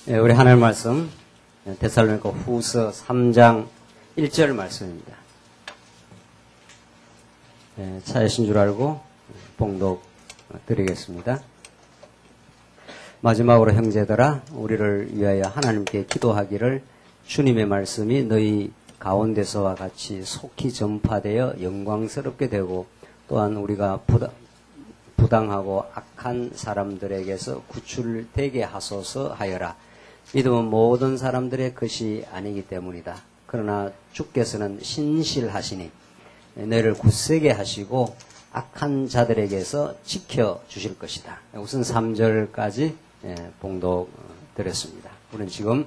우리 하나님 말씀 데살로니가 후서 3장 1절 말씀입니다. 차이신 줄 알고 봉독 드리겠습니다. 마지막으로 형제들아 우리를 위하여 하나님께 기도하기를 주님의 말씀이 너희 가운데서와 같이 속히 전파되어 영광스럽게 되고 또한 우리가 부당하고 악한 사람들에게서 구출되게 하소서 하여라. 믿음은 모든 사람들의 것이 아니기 때문이다. 그러나 주께서는 신실하시니 너희를 굳세게 하시고 악한 자들에게서 지켜주실 것이다. 우선 3절까지 봉독 드렸습니다. 우리는 지금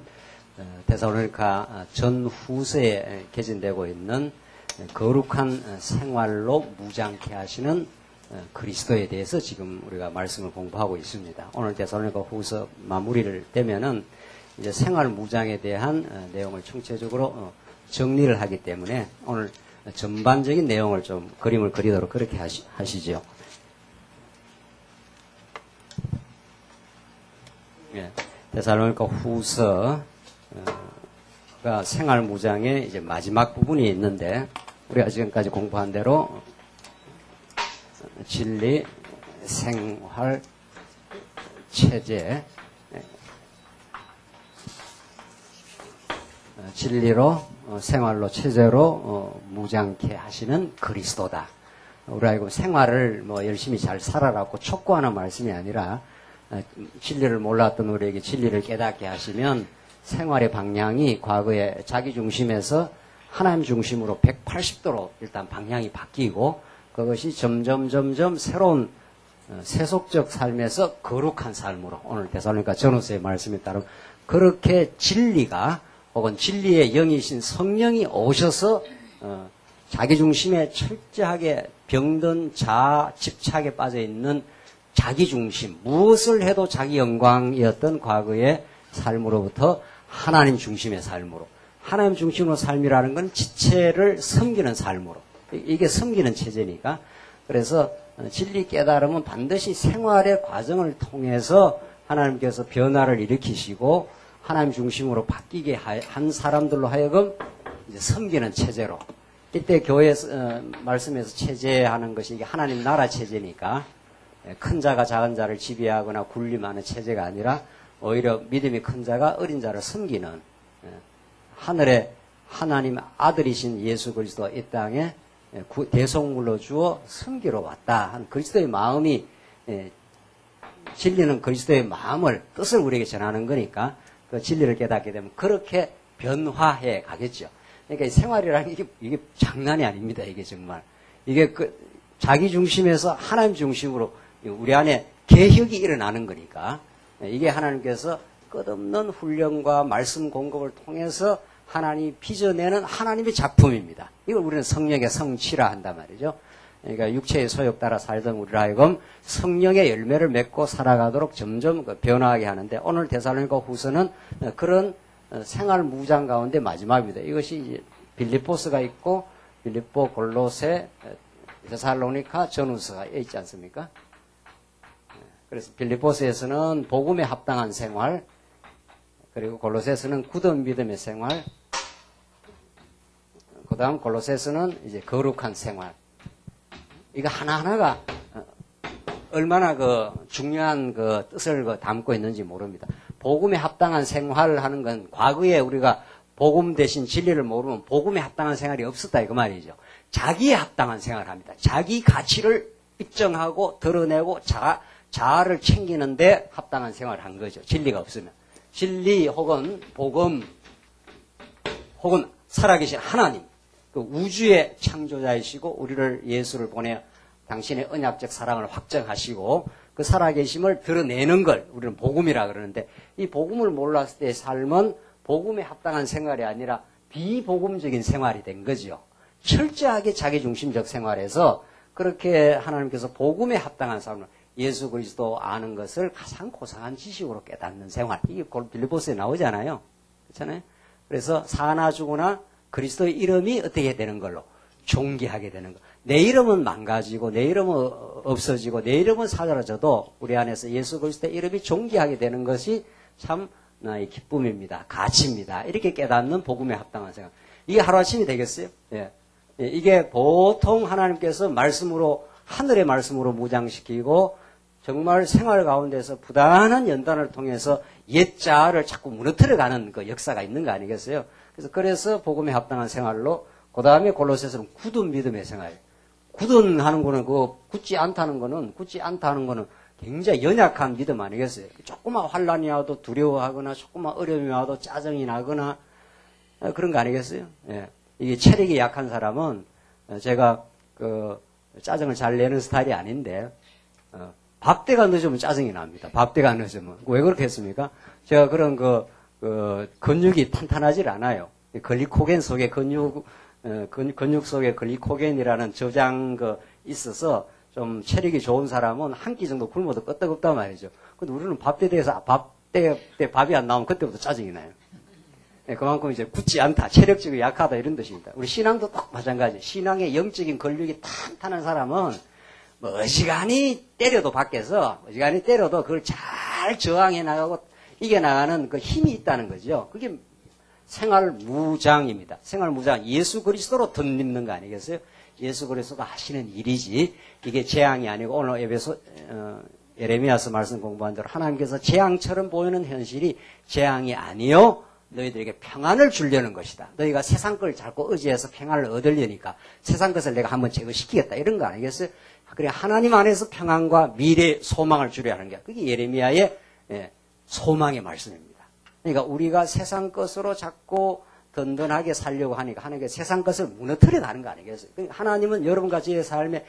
데살로니가 전후서에 개진되고 있는 거룩한 생활로 무장케 하시는 그리스도에 대해서 지금 우리가 말씀을 공부하고 있습니다. 오늘 데살로니가 후서 마무리를 되면은 이제 생활 무장에 대한 내용을 총체적으로 정리를 하기 때문에 오늘 전반적인 내용을 좀 그림을 그리도록 그렇게 하시죠. 데살로니가 후서가 생활 무장의 이제 마지막 부분이 있는데 우리가 지금까지 공부한 대로 진리, 생활, 체제, 진리로 생활로 체제로 무장케 하시는 그리스도다. 우리가 이거 생활을 열심히 잘 살아라고 촉구하는 말씀이 아니라 진리를 몰랐던 우리에게 진리를 깨닫게 하시면 생활의 방향이 과거에 자기 중심에서 하나님 중심으로 180도로 일단 방향이 바뀌고 그것이 점점 새로운 세속적 삶에서 거룩한 삶으로 오늘 데살로니가 전후서의 말씀에 따르면 그렇게 진리가 혹은 진리의 영이신 성령이 오셔서 자기 중심에 철저하게 병든 자아 집착에 빠져있는 자기 중심, 무엇을 해도 자기 영광이었던 과거의 삶으로부터 하나님 중심의 삶으로, 하나님 중심으로 삶이라는 건 지체를 섬기는 삶으로, 이게 섬기는 체제니까. 그래서 진리 깨달음은 반드시 생활의 과정을 통해서 하나님께서 변화를 일으키시고 하나님 중심으로 바뀌게 한 사람들로 하여금 이제 섬기는 체제로. 이때 교회 말씀에서 체제하는 것이 이게 하나님 나라 체제니까 큰 자가 작은 자를 지배하거나 군림하는 체제가 아니라 오히려 믿음이 큰 자가 어린 자를 섬기는 하늘의 하나님 아들이신 예수 그리스도 이 땅에 대속물로 주어 섬기러 왔다 한 그리스도의 마음이 진리는 그리스도의 마음을 뜻을 우리에게 전하는 거니까 그 진리를 깨닫게 되면 그렇게 변화해 가겠죠. 그러니까 생활이라는 게 이게 장난이 아닙니다. 이게 정말 이게 자기 중심에서 하나님 중심으로 우리 안에 개혁이 일어나는 거니까 이게 하나님께서 끝없는 훈련과 말씀 공급을 통해서 하나님이 빚어내는 하나님의 작품입니다. 이걸 우리는 성령의 성취라 한단 말이죠. 그러니까 육체의 소욕 따라 살던 우리를 하여금 성령의 열매를 맺고 살아가도록 점점 변화하게 하는데 오늘 데살로니가 후서는 그런 생활 무장 가운데 마지막입니다. 이것이 빌립보서가 있고 빌립보, 골로새, 데살로니가 전후서가 있지 않습니까? 그래서 빌립보서에서는 복음에 합당한 생활, 그리고 골로새에서는 굳은 믿음의 생활, 그 다음 골로새에서는 이제 거룩한 생활. 이거 하나하나가 얼마나 중요한 뜻을 담고 있는지 모릅니다. 복음에 합당한 생활을 하는 건 과거에 우리가 복음 대신 진리를 모르면 복음에 합당한 생활이 없었다 이거 말이죠. 자기에 합당한 생활을 합니다. 자기 가치를 입증하고 드러내고 자아를 챙기는데 합당한 생활을 한 거죠. 진리가 없으면. 진리 혹은 복음 혹은 살아계신 하나님, 그 우주의 창조자이시고 우리를 예수를 보내 당신의 언약적 사랑을 확정하시고 그 살아계심을 드러내는 걸 우리는 복음이라 그러는데 이 복음을 몰랐을 때의 삶은 복음에 합당한 생활이 아니라 비복음적인 생활이 된 거죠. 철저하게 자기중심적 생활에서 그렇게 하나님께서 복음에 합당한 삶을 예수 그리스도 아는 것을 가장 고상한 지식으로 깨닫는 생활. 이게 빌립보서에 나오잖아요. 그렇잖아요. 그래서 사나 죽으나 그리스도의 이름이 어떻게 되는 걸로? 존귀하게 되는 것. 내 이름은 망가지고 내 이름은 없어지고 내 이름은 사라져도 우리 안에서 예수 그리스도의 이름이 존귀하게 되는 것이 참 나의 기쁨입니다. 가치입니다. 이렇게 깨닫는 복음에 합당한 생활. 이게 하루아침이 되겠어요? 예. 이게 보통 하나님께서 말씀으로, 하늘의 말씀으로 무장시키고 정말 생활 가운데서 부단한 연단을 통해서 옛자를 자꾸 무너뜨려가는 그 역사가 있는 거 아니겠어요? 그래서 복음에 합당한 생활로, 그 다음에 골로새서는 굳은 믿음의 생활. 굳은 하는 거는, 굳지 않다는 거는 굉장히 연약한 믿음 아니겠어요? 조그만 환란이 와도 두려워하거나, 조그만 어려움이 와도 짜증이 나거나, 그런 거 아니겠어요? 예. 이게 체력이 약한 사람은, 제가 짜증을 잘 내는 스타일이 아닌데, 밥때가 늦으면 짜증이 납니다. 밥때가 늦으면. 왜 그렇게 했습니까? 제가 그런 근육이 탄탄하질 않아요. 글리코겐 속에 근육 속에 글리코겐이라는 저장 있어서 좀 체력이 좋은 사람은 한 끼 정도 굶어도 끄떡없단 말이죠. 근데 우리는 밥때에 대해서 밥때 밥이 안 나오면 그때부터 짜증이 나요. 네, 그만큼 이제 굳지 않다, 체력적으로 약하다 이런 뜻입니다. 우리 신앙도 딱 마찬가지. 신앙의 영적인 근육이 탄탄한 사람은 뭐 어지간히 때려도 밖에서 어지간히 때려도 그걸 잘 저항해 나가고 이겨 나가는 그 힘이 있다는 거죠. 그게 생활 무장입니다. 생활 무장. 예수 그리스도로 덧입는 거 아니겠어요? 예수 그리스도가 하시는 일이지 이게 재앙이 아니고 오늘 예레미야서 말씀 공부한 대로 하나님께서 재앙처럼 보이는 현실이 재앙이 아니요 너희들에게 평안을 주려는 것이다. 너희가 세상 걸 자꾸 의지해서 평안을 얻으려니까 세상 것을 내가 한번 제거시키겠다 이런 거 아니겠어요? 그래 하나님 안에서 평안과 미래 소망을 주려 하는 게 그게 예레미야의 소망의 말씀입니다. 그러니까 우리가 세상 것으로 자꾸 든든하게 살려고 하니까 하나님께 세상 것을 무너뜨려 가는 거 아니겠어요? 하나님은 여러분과 저의 삶에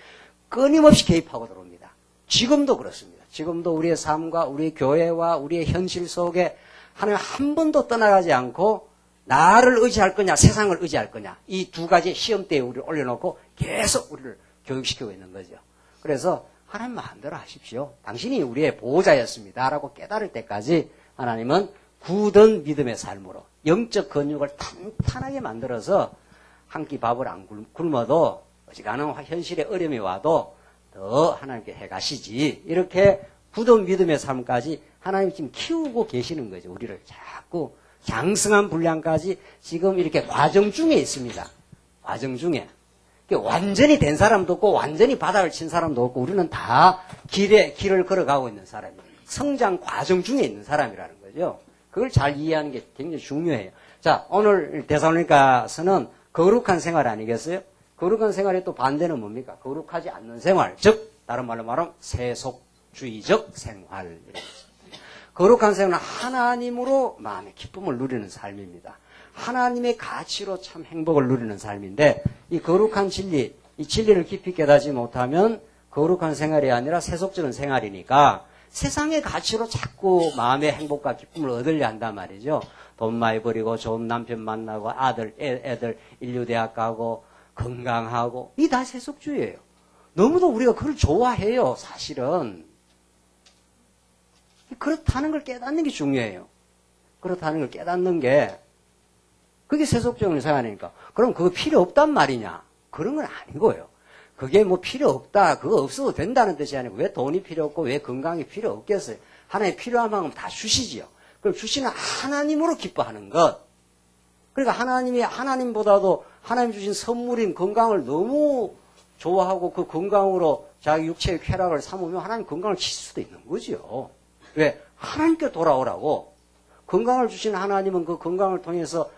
끊임없이 개입하고 들어옵니다. 지금도 그렇습니다. 지금도 우리의 삶과 우리 교회와 우리의 현실 속에 하나님 한 번도 떠나가지 않고 나를 의지할 거냐 세상을 의지할 거냐 이 두 가지 시험대에 우리를 올려놓고 계속 우리를 교육시키고 있는 거죠. 그래서 하나님 마음대로 하십시오. 당신이 우리의 보호자였습니다. 라고 깨달을 때까지 하나님은 굳은 믿음의 삶으로 영적 근육을 탄탄하게 만들어서 한 끼 밥을 안 굶어도 어지간한 현실의 어려움이 와도 더 하나님께 해가시지 이렇게 굳은 믿음의 삶까지 하나님이 지금 키우고 계시는 거죠. 우리를 자꾸 장성한 분량까지 지금 이렇게 과정 중에 있습니다. 과정 중에. 완전히 된 사람도 없고 완전히 바닥을 친 사람도 없고 우리는 다 길을 걸어가고 있는 사람이에요. 성장 과정 중에 있는 사람이라는 거죠. 그걸 잘 이해하는 게 굉장히 중요해요. 자, 오늘 데살로니가서는 거룩한 생활 아니겠어요? 거룩한 생활의 또 반대는 뭡니까? 거룩하지 않는 생활. 즉 다른 말로 말하면 세속주의적 생활. 거룩한 생활은 하나님으로 마음의 기쁨을 누리는 삶입니다. 하나님의 가치로 참 행복을 누리는 삶인데 이 거룩한 진리, 이 진리를 깊이 깨닫지 못하면 거룩한 생활이 아니라 세속적인 생활이니까 세상의 가치로 자꾸 마음의 행복과 기쁨을 얻으려 한단 말이죠. 돈 많이 버리고 좋은 남편 만나고 애들 인류대학 가고 건강하고 이 다 세속주의예요. 너무도 우리가 그걸 좋아해요. 사실은. 그렇다는 걸 깨닫는 게 중요해요. 그렇다는 걸 깨닫는 게 그게 세속적인 생활이니까. 그럼 그거 필요 없단 말이냐? 그런 건 아니고요. 그게 뭐 필요 없다, 그거 없어도 된다는 뜻이 아니고 왜 돈이 필요 없고 왜 건강이 필요 없겠어요? 하나님 필요한 만큼 다 주시지요. 그럼 주시는 하나님으로 기뻐하는 것. 그러니까 하나님보다도 하나님 주신 선물인 건강을 너무 좋아하고 그 건강으로 자기 육체의 쾌락을 삼으면 하나님 건강을 칠 수도 있는 거죠. 왜? 하나님께 돌아오라고. 건강을 주신 하나님은 그 건강을 통해서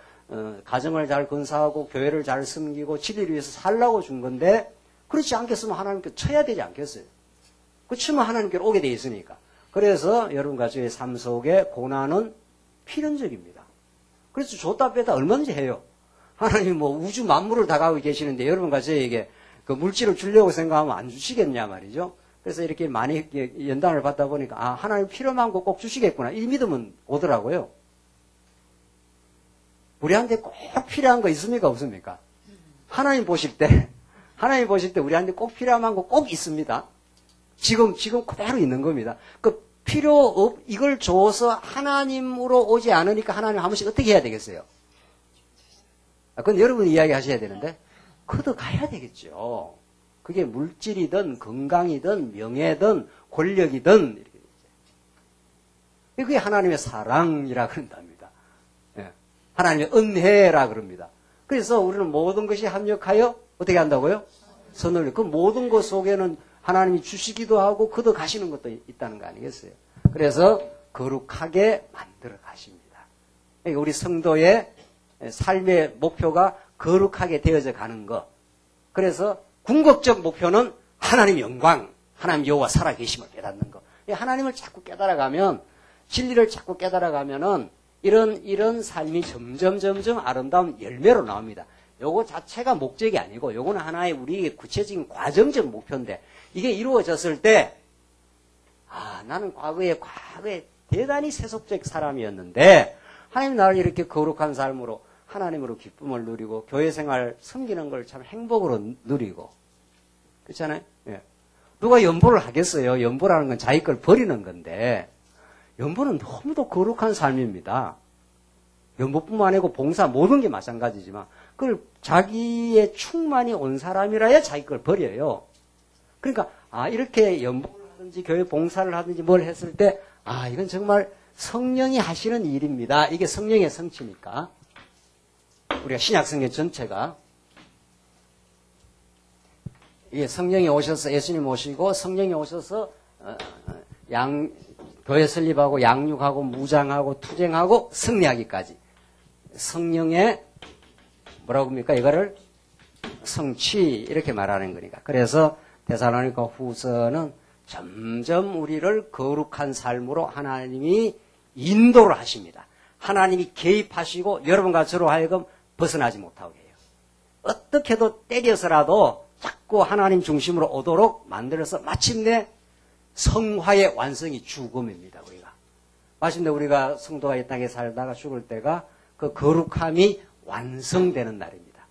가정을 잘 건사하고 교회를 잘 섬기고 진리를 위해서 살라고 준 건데 그렇지 않겠으면 하나님께 쳐야 되지 않겠어요? 그 치면 하나님께로 오게 돼 있으니까. 그래서 여러분과 저의 삶 속에 고난은 필연적입니다. 그래서 줬다 뺐다 얼마든지 해요. 하나님 뭐 우주 만물을 다 가고 계시는데 여러분과 저에게 그 물질을 주려고 생각하면 안 주시겠냐 말이죠. 그래서 이렇게 많이 연단을 받다 보니까 아 하나님 필요한 거 꼭 주시겠구나 이 믿음은 오더라고요. 우리한테 꼭 필요한 거 있습니까 없습니까? 하나님 보실 때 우리한테 꼭 필요한 거 꼭 있습니다. 지금 그대로 있는 겁니다. 그 이걸 줘서 하나님으로 오지 않으니까 하나님 한 번씩 어떻게 해야 되겠어요? 그건 여러분이 이야기 하셔야 되는데 그도 가야 되겠죠. 그게 물질이든 건강이든 명예든 권력이든 그게 하나님의 사랑이라 그런답니다. 예. 하나님의 은혜라 그럽니다. 그래서 우리는 모든 것이 합력하여 어떻게 한다고요? 선을. 그 모든 것 속에는 하나님이 주시기도 하고 그도 가시는 것도 있다는 거 아니겠어요? 그래서 거룩하게 만들어 가십니다. 그러니까 우리 성도의 삶의 목표가 거룩하게 되어져 가는 것. 그래서 궁극적 목표는 하나님 영광, 하나님 여호와 살아계심을 깨닫는 것. 하나님을 자꾸 깨달아가면, 진리를 자꾸 깨달아가면은 이런 삶이 점점 아름다운 열매로 나옵니다. 요거 자체가 목적이 아니고 요거는 하나의 우리의 구체적인 과정적 목표인데 이게 이루어졌을 때 나는 과거에 대단히 세속적 사람이었는데 하나님 나를 이렇게 거룩한 삶으로 하나님으로 기쁨을 누리고 교회 생활 섬기는 걸 참 행복으로 누리고 그렇잖아요. 예. 누가 연보를 하겠어요. 연보라는 건 자기 걸 버리는 건데 연보는 너무도 거룩한 삶입니다. 연보뿐만 아니고 봉사 모든 게 마찬가지지만 그걸 자기의 충만이 온 사람이라야 자기 걸 버려요. 그러니까 이렇게 연보를 하든지 교회 봉사를 하든지 뭘 했을 때 이건 정말 성령이 하시는 일입니다. 이게 성령의 성취니까 우리가 신약 성경 전체가 이게 성령이 오셔서 예수님 오시고 성령이 오셔서 교회 설립하고 양육하고 무장하고 투쟁하고 승리하기까지 성령의 뭐라고 합니까? 이거를 성취 이렇게 말하는 거니까. 그래서 데살로니가 후서는 점점 우리를 거룩한 삶으로 하나님이 인도를 하십니다. 하나님이 개입하시고 여러분과 저로 하여금 벗어나지 못하게 해요. 어떻게도 때려서라도 자꾸 하나님 중심으로 오도록 만들어서 마침내 성화의 완성이 죽음입니다. 마침내 우리가 성도가 이 땅에 살다가 죽을 때가 그 거룩함이 완성되는 날입니다.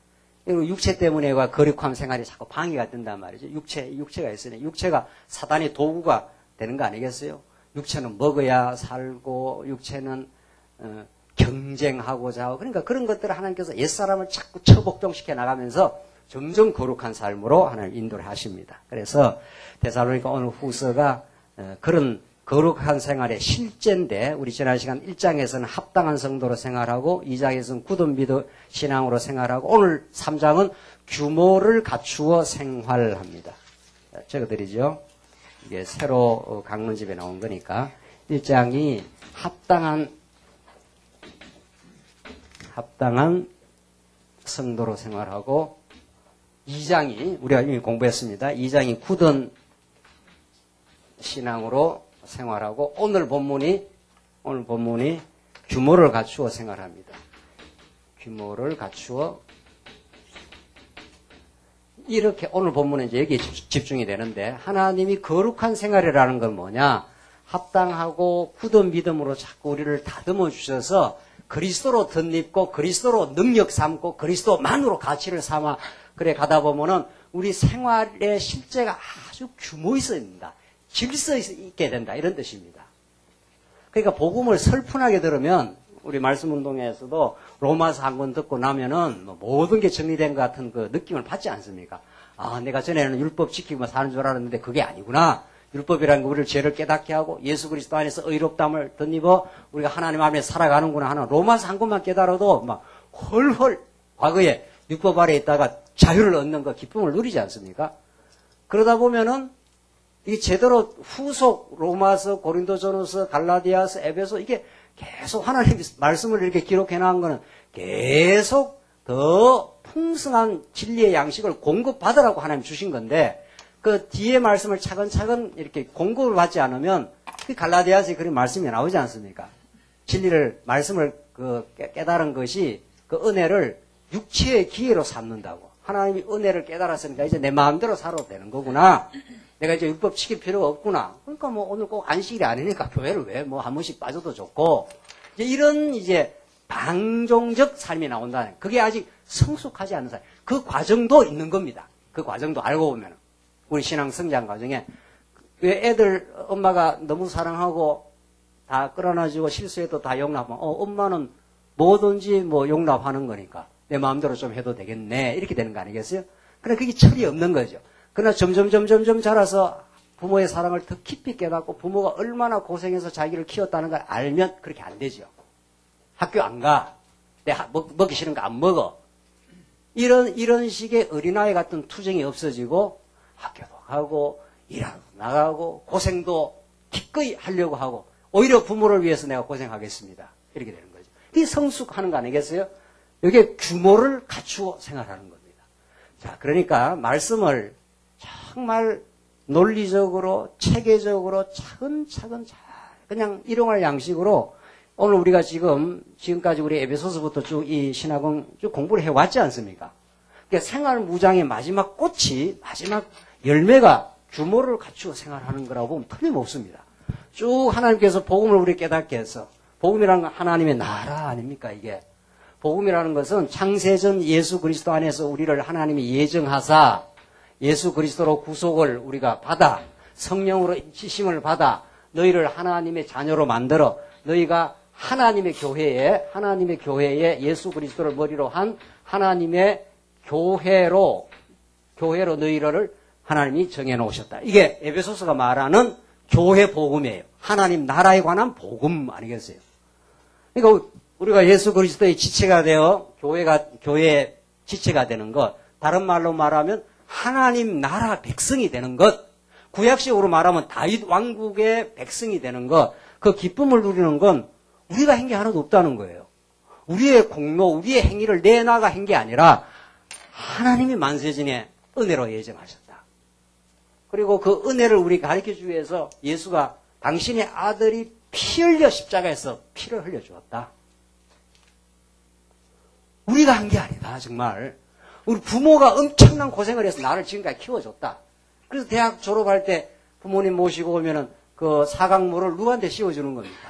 육체 때문에 거룩함 생활이 자꾸 방해가 된단 말이죠. 육체가 있으니 육체가 사단의 도구가 되는 거 아니겠어요? 육체는 먹어야 살고 육체는 경쟁하고자 하고 그러니까 그런 것들을 하나님께서 옛사람을 자꾸 처복종시켜 나가면서 점점 거룩한 삶으로 하나님 인도를 하십니다. 그래서 데살로니가 오늘 후서가 그런 거룩한 생활의 실제인데 우리 지난 시간 1장에서는 합당한 성도로 생활하고 2장에서는 굳은 믿음 신앙으로 생활하고 오늘 3장은 규모를 갖추어 생활합니다. 적어드리죠. 이게 새로 강론집에 나온 거니까 1장이 합당한 성도로 생활하고 2장이 우리가 이미 공부했습니다. 2장이 굳은 신앙으로 생활하고 오늘 본문이 규모를 갖추어 생활합니다. 규모를 갖추어 이렇게 오늘 본문은 이제 여기에 집중이 되는데 하나님이 거룩한 생활이라는 건 뭐냐? 합당하고 굳은 믿음으로 자꾸 우리를 다듬어 주셔서 그리스도로 덧입고 그리스도로 능력 삼고 그리스도만으로 가치를 삼아 그래 가다 보면은 우리 생활의 실제가 아주 규모 있습니다. 질서 있게 된다 이런 뜻입니다. 그러니까 복음을 설픈하게 들으면 우리 말씀 운동에서도 로마서 한 권 듣고 나면은 모든 게 정리된 것 같은 그 느낌을 받지 않습니까? 내가 전에는 율법 지키고 사는 줄 알았는데 그게 아니구나. 율법이라는 거 우리를 죄를 깨닫게 하고 예수 그리스도 안에서 의롭다함을 덧입어 우리가 하나님 앞에 살아가는구나 하는 로마서 한 권만 깨달아도 막 헐헐 과거에 율법 아래 있다가 자유를 얻는 그 기쁨을 누리지 않습니까? 그러다 보면은 이게 제대로 후속 로마서, 고린도전서, 갈라디아서, 에베소 이게 계속 하나님의 말씀을 이렇게 기록해 놓은 거는 계속 더 풍성한 진리의 양식을 공급받으라고 하나님 주신 건데 그 뒤에 말씀을 차근차근 이렇게 공급을 받지 않으면 그 갈라디아서에 그런 말씀이 나오지 않습니까? 진리를 말씀을 깨달은 것이 그 은혜를 육체의 기회로 삼는다고. 하나님이 은혜를 깨달았으니까 이제 내 마음대로 살아도 되는 거구나. 내가 이제 율법 지킬 필요가 없구나. 그러니까 오늘 꼭 안식일이 아니니까 교회를 왜 한 번씩 빠져도 좋고. 이제 이런 방종적 삶이 나온다는. 그게 아직 성숙하지 않은 삶. 그 과정도 있는 겁니다. 그 과정도 알고 보면. 우리 신앙 성장 과정에. 왜 애들 엄마가 너무 사랑하고 다 끌어놔주고 실수해도 다 용납하면, 엄마는 뭐든지 용납하는 거니까. 내 마음대로 좀 해도 되겠네. 이렇게 되는 거 아니겠어요? 그러나 그게 철이 없는 거죠. 그러나 점점 자라서 부모의 사랑을 더 깊이 깨닫고 부모가 얼마나 고생해서 자기를 키웠다는 걸 알면 그렇게 안 되죠. 학교 안 가. 내가 먹기 싫은 거 안 먹어. 이런 식의 어린아이 같은 투정이 없어지고 학교도 가고 일하러 나가고 고생도 기꺼이 하려고 하고 오히려 부모를 위해서 내가 고생하겠습니다. 이렇게 되는 거죠. 이게 성숙하는 거 아니겠어요? 이게 규모를 갖추고 생활하는 겁니다. 자, 그러니까 말씀을 정말 논리적으로 체계적으로 차근차근 잘 그냥 일용할 양식으로 오늘 우리가 지금까지 우리 에베소서부터 쭉 이 신학은 쭉 공부를 해왔지 않습니까? 그러니까 생활 무장의 마지막 꽃이, 마지막 열매가 규모를 갖추고 생활하는 거라고 보면 틀림없습니다. 쭉 하나님께서 복음을 우리 깨닫게 해서, 복음이라는 건 하나님의 나라 아닙니까, 이게? 복음이라는 것은 창세전 예수 그리스도 안에서 우리를 하나님이 예정하사, 예수 그리스도로 구속을 우리가 받아, 성령으로 인치심을 받아, 너희를 하나님의 자녀로 만들어, 너희가 하나님의 교회에 예수 그리스도를 머리로 한 하나님의 교회로 너희를 하나님이 정해놓으셨다. 이게 에베소서가 말하는 교회 복음이에요. 하나님 나라에 관한 복음 아니겠어요? 그러니까 우리가 예수 그리스도의 지체가 되어 교회의 지체가 되는 것, 다른 말로 말하면 하나님 나라 백성이 되는 것, 구약식으로 말하면 다윗 왕국의 백성이 되는 것, 그 기쁨을 누리는 건 우리가 한 게 하나도 없다는 거예요. 우리의 공로, 우리의 행위를 내나가 한 게 아니라 하나님이 만세전에 은혜로 예정하셨다. 그리고 그 은혜를 우리 가르쳐주기 위해서 예수가 당신의 아들이 피 흘려 십자가에서 피를 흘려주었다. 우리가 한 게 아니다, 정말. 우리 부모가 엄청난 고생을 해서 나를 지금까지 키워줬다. 그래서 대학 졸업할 때 부모님 모시고 오면은 그 사각모를 누구한테 씌워주는 겁니까?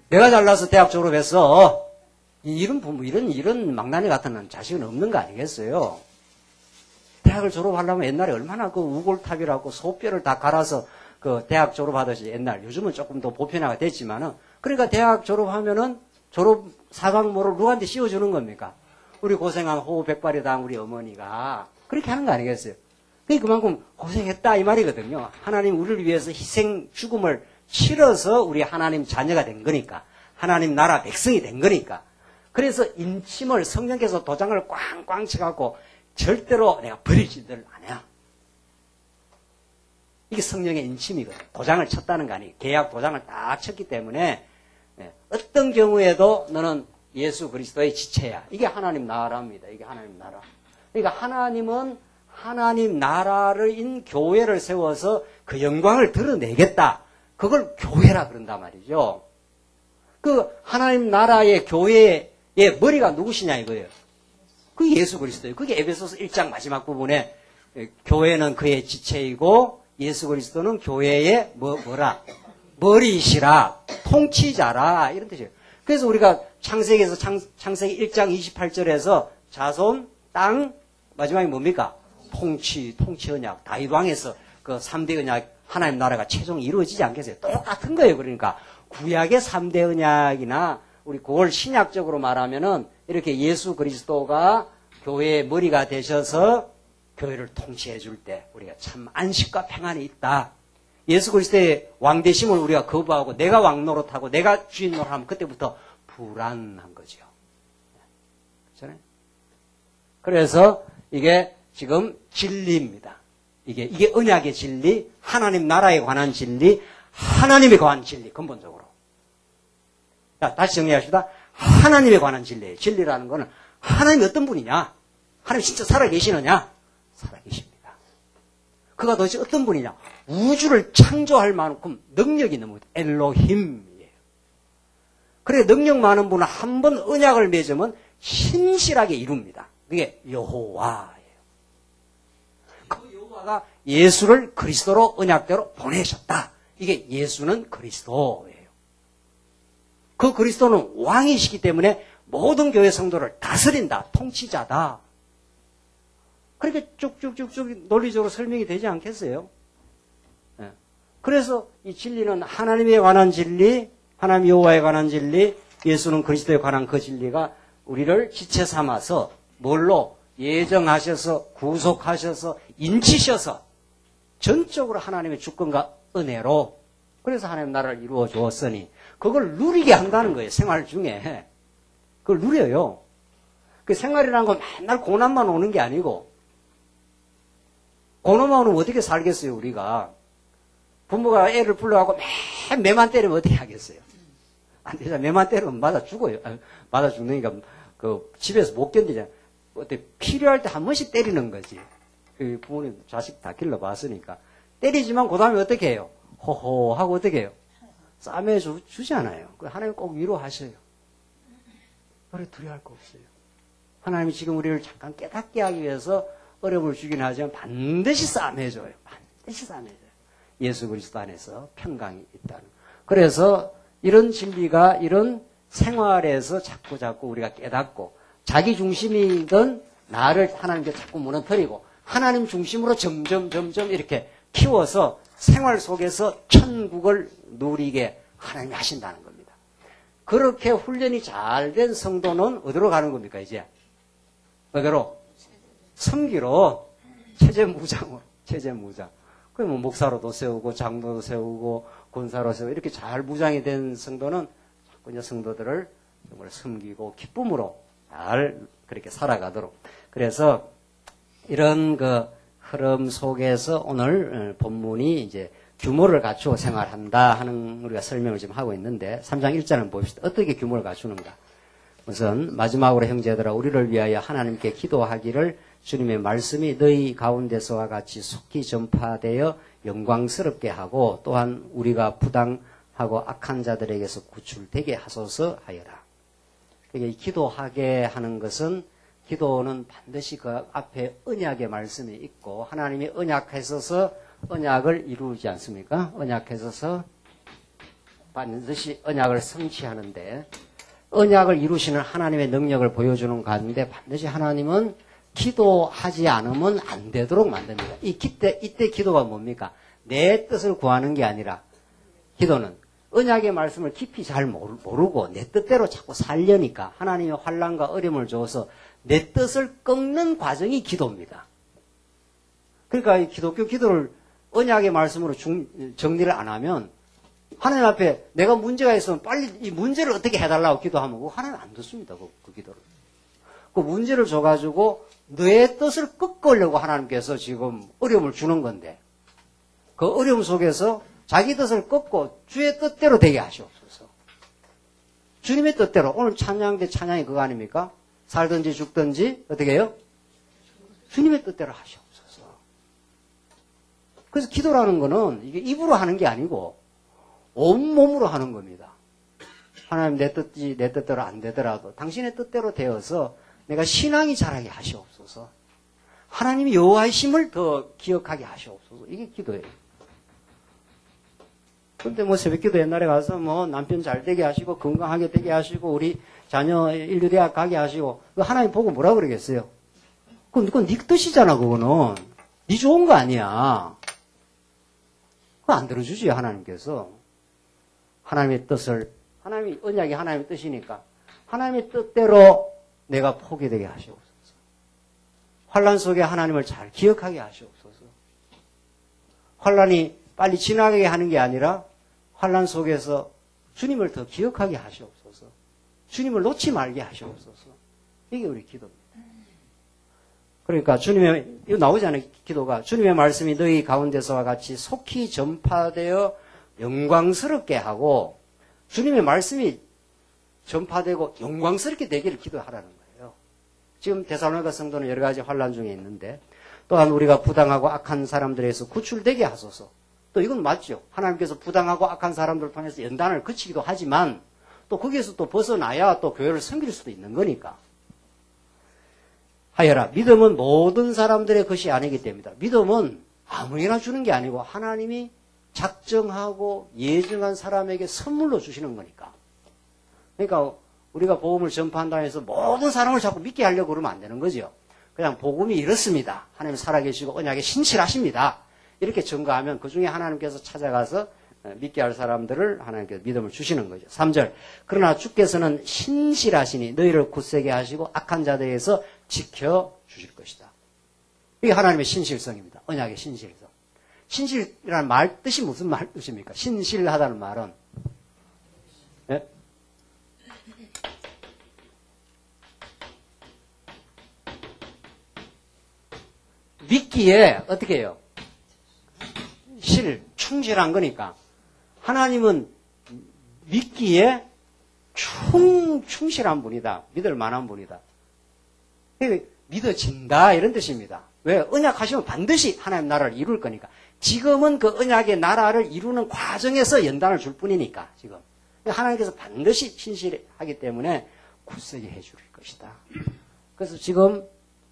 내가 잘나서 대학 졸업했어. 이런 부모, 이런 망나니 같은 자식은 없는 거 아니겠어요? 대학을 졸업하려면 옛날에 얼마나 그 우골탑이라고 소뼈를 다 갈아서 그 대학 졸업하듯이 옛날, 요즘은 조금 더 보편화가 됐지만은, 그러니까 대학 졸업하면은 졸업 사각모를 누구한테 씌워주는 겁니까? 우리 고생한 호백발이당 우리 어머니가 그렇게 하는 거 아니겠어요? 그게 그만큼 고생했다 이 말이거든요. 하나님 우리를 위해서 희생 죽음을 치러서 우리 하나님 자녀가 된 거니까, 하나님 나라 백성이 된 거니까. 그래서 인침을 성령께서 도장을 꽝꽝 쳐갖고 절대로 내가 버릴 짓을 안 해. 이게 성령의 인침이거든. 도장을 쳤다는 거 아니에요. 계약 도장을 딱 쳤기 때문에 어떤 경우에도 너는 예수 그리스도의 지체야. 이게 하나님 나라입니다. 이게 하나님 나라. 그러니까 하나님은 하나님 나라인 교회를 세워서 그 영광을 드러내겠다. 그걸 교회라 그런단 말이죠. 그 하나님 나라의 교회의 머리가 누구시냐 이거예요. 그게 예수 그리스도예요. 그게 에베소서 1장 마지막 부분에 교회는 그의 지체이고 예수 그리스도는 교회의 뭐라? 머리이시라, 통치자라 이런 뜻이에요. 그래서 우리가 창세기에서 창세기 1장 28절에서 자손, 땅, 마지막에 뭡니까? 통치 언약, 다윗 왕에서 그 3대 언약, 하나님 나라가 최종 이루어지지 않겠어요? 똑같은 거예요. 그러니까 구약의 3대 언약이나 우리 그걸 신약적으로 말하면은 이렇게 예수 그리스도가 교회의 머리가 되셔서 교회를 통치해 줄 때 우리가 참 안식과 평안이 있다. 예수 그리스도의 왕되심을 우리가 거부하고 내가 왕 노릇하고 내가 주인 노릇하면 그때부터 불안한 거죠. 그렇잖아요? 그래서 이게 지금 진리입니다. 이게 언약의 진리, 하나님 나라에 관한 진리, 하나님에 관한 진리, 근본적으로. 자, 다시 정리합시다. 하나님에 관한 진리예요. 진리라는 거는 하나님이 어떤 분이냐? 하나님 진짜 살아계시느냐? 살아계십니다. 그가 도대체 어떤 분이냐? 우주를 창조할 만큼 능력이 있는 분, 엘로힘이에요. 그래 능력 많은 분은 한 번 언약을 맺으면 신실하게 이룹니다. 그게 여호와예요. 그 여호와가 예수를 그리스도로 언약대로 보내셨다. 이게 예수는 그리스도예요. 그 그리스도는 왕이시기 때문에 모든 교회 성도를 다스린다. 통치자다. 그렇게 쭉쭉쭉쭉 논리적으로 설명이 되지 않겠어요? 네. 그래서 이 진리는 하나님에 관한 진리, 하나님 여호와에 관한 진리, 예수는 그리스도에 관한 그 진리가 우리를 지체 삼아서 뭘로 예정하셔서 구속하셔서 인치셔서 전적으로 하나님의 주권과 은혜로 그래서 하나님 나라를 이루어 주었으니 그걸 누리게 한다는 거예요. 생활 중에. 그걸 누려요. 그 생활이라는 건 맨날 고난만 오는 게 아니고 고난만 오면 어떻게 살겠어요, 우리가. 부모가 애를 불러가고 매만 때리면 어떻게 하겠어요? 안 되잖아. 매만 때리면 맞아 죽어요. 맞아 죽으니까 그 집에서 못 견디잖아. 어때 필요할 때 한 번씩 때리는 거지. 그 부모님 자식 다 길러봤으니까. 때리지만 그 다음에 어떻게 해요? 호호 하고 어떻게 해요? 싸매 주잖아요. 하나님 꼭 위로하셔요. 그래 두려워할 거 없어요. 하나님이 지금 우리를 잠깐 깨닫게 하기 위해서 어려움을 주긴 하지만 반드시 싸매줘요. 반드시 싸매줘요. 예수 그리스도 안에서 평강이 있다는. 그래서 이런 진리가 이런 생활에서 자꾸 우리가 깨닫고 자기 중심이든 나를 하나님께 자꾸 무너뜨리고 하나님 중심으로 점점 이렇게 키워서 생활 속에서 천국을 누리게 하나님이 하신다는 겁니다. 그렇게 훈련이 잘 된 성도는 어디로 가는 겁니까, 이제? 어디로? 섬기로, 체제무장으로, 체제무장. 그러면 목사로도 세우고, 장로도 세우고, 권사로 세우고, 이렇게 잘 무장이 된 성도는 자꾸 이제 성도들을 정말 섬기고, 기쁨으로 잘 그렇게 살아가도록. 그래서 이런 그 흐름 속에서 오늘 본문이 이제 규모를 갖추고 생활한다 하는 우리가 설명을 지금 하고 있는데 3장 1절을 봅시다. 어떻게 규모를 갖추는가? 우선 마지막으로 형제들아 우리를 위하여 하나님께 기도하기를 주님의 말씀이 너희 가운데서와 같이 속히 전파되어 영광스럽게 하고 또한 우리가 부당하고 악한 자들에게서 구출되게 하소서 하여라. 그러니까 기도하게 하는 것은 기도는 반드시 그 앞에 언약의 말씀이 있고 하나님이 언약하셔서 언약을 이루지 않습니까? 언약하셔서 반드시 언약을 성취하는데 언약을 이루시는 하나님의 능력을 보여주는 가운데 반드시 하나님은 기도하지 않으면 안 되도록 만듭니다. 이때 기도가 뭡니까? 내 뜻을 구하는 게 아니라 기도는 언약의 말씀을 깊이 잘 모르고 내 뜻대로 자꾸 살려니까 하나님의 환난과 어려움을 줘서 내 뜻을 꺾는 과정이 기도입니다. 그러니까 이 기독교 기도를 언약의 말씀으로 정리를 안 하면 하나님 앞에 내가 문제가 있으면 빨리 이 문제를 어떻게 해달라고 기도하면 하나님 안 듣습니다. 그 기도를. 그 문제를 줘가지고 너의 뜻을 꺾으려고 하나님께서 지금 어려움을 주는 건데 그 어려움 속에서 자기 뜻을 꺾고 주의 뜻대로 되게 하시옵소서. 주님의 뜻대로 오늘 찬양 때 찬양이 그거 아닙니까? 살든지 죽든지 어떻게 해요? 주님의 뜻대로 하시옵소서. 그래서 기도라는 거는 이게 입으로 하는 게 아니고 온몸으로 하는 겁니다. 하나님 내 뜻대로 안 되더라도 당신의 뜻대로 되어서 내가 신앙이 자라게 하시옵소서. 하나님이 여호와이심을 더 기억하게 하시옵소서. 이게 기도예요. 그런데 뭐 새벽기도 옛날에 가서 뭐 남편 잘 되게 하시고 건강하게 되게 하시고 우리 자녀 인류대학 가게 하시고 하나님 보고 뭐라 그러겠어요? 그건 네 뜻이잖아. 그거는 네 좋은 거 아니야. 그거 안 들어주지 하나님께서. 하나님의 뜻을 하나님이 언약이 하나님의 뜻이니까 하나님의 뜻대로 내가 포기되게 하시옵소서. 환난 속에 하나님을 잘 기억하게 하시옵소서. 환난이 빨리 지나가게 하는 게 아니라 환난 속에서 주님을 더 기억하게 하시옵소서. 주님을 놓지 말게 하시옵소서. 이게 우리 기도입니다. 그러니까 이거 나오잖아요. 기도가 주님의 말씀이 너희 가운데서와 같이 속히 전파되어 영광스럽게 하고 주님의 말씀이 전파되고 영광스럽게 되기를 기도하라는 거예요. 지금 데살로니가 성도는 여러 가지 환난 중에 있는데 또한 우리가 부당하고 악한 사람들에서 구출되게 하소서. 또 이건 맞죠. 하나님께서 부당하고 악한 사람들을 통해서 연단을 그치기도 하지만 또 거기에서 또 벗어나야 또 교회를 섬길 수도 있는 거니까. 하여라. 믿음은 모든 사람들의 것이 아니기 때문이다. 믿음은 아무나 주는 게 아니고 하나님이 작정하고 예정한 사람에게 선물로 주시는 거니까. 그러니까 우리가 복음을 전파한다 해서 모든 사람을 자꾸 믿게 하려고 그러면 안 되는 거죠. 그냥 복음이 이렇습니다. 하나님 살아계시고 언약에 신실하십니다. 이렇게 증거하면 그 중에 하나님께서 찾아가서 믿게 할 사람들을 하나님께서 믿음을 주시는 거죠. 3절. 그러나 주께서는 신실하시니 너희를 굳세게 하시고 악한 자들에게서 지켜주실 것이다. 이게 하나님의 신실성입니다. 언약의 신실성. 신실이라는 말 뜻이 무슨 말 뜻입니까? 신실하다는 말은 예? 믿기에 어떻게 해요? 충실한 거니까. 하나님은 믿기에 충실한 분이다. 믿을 만한 분이다. 믿어진다 이런 뜻입니다. 왜? 언약하시면 반드시 하나님 나라를 이룰 거니까. 지금은 그 언약의 나라를 이루는 과정에서 연단을 줄 뿐이니까 지금. 하나님께서 반드시 신실하기 때문에 굳세게 해줄 것이다. 그래서 지금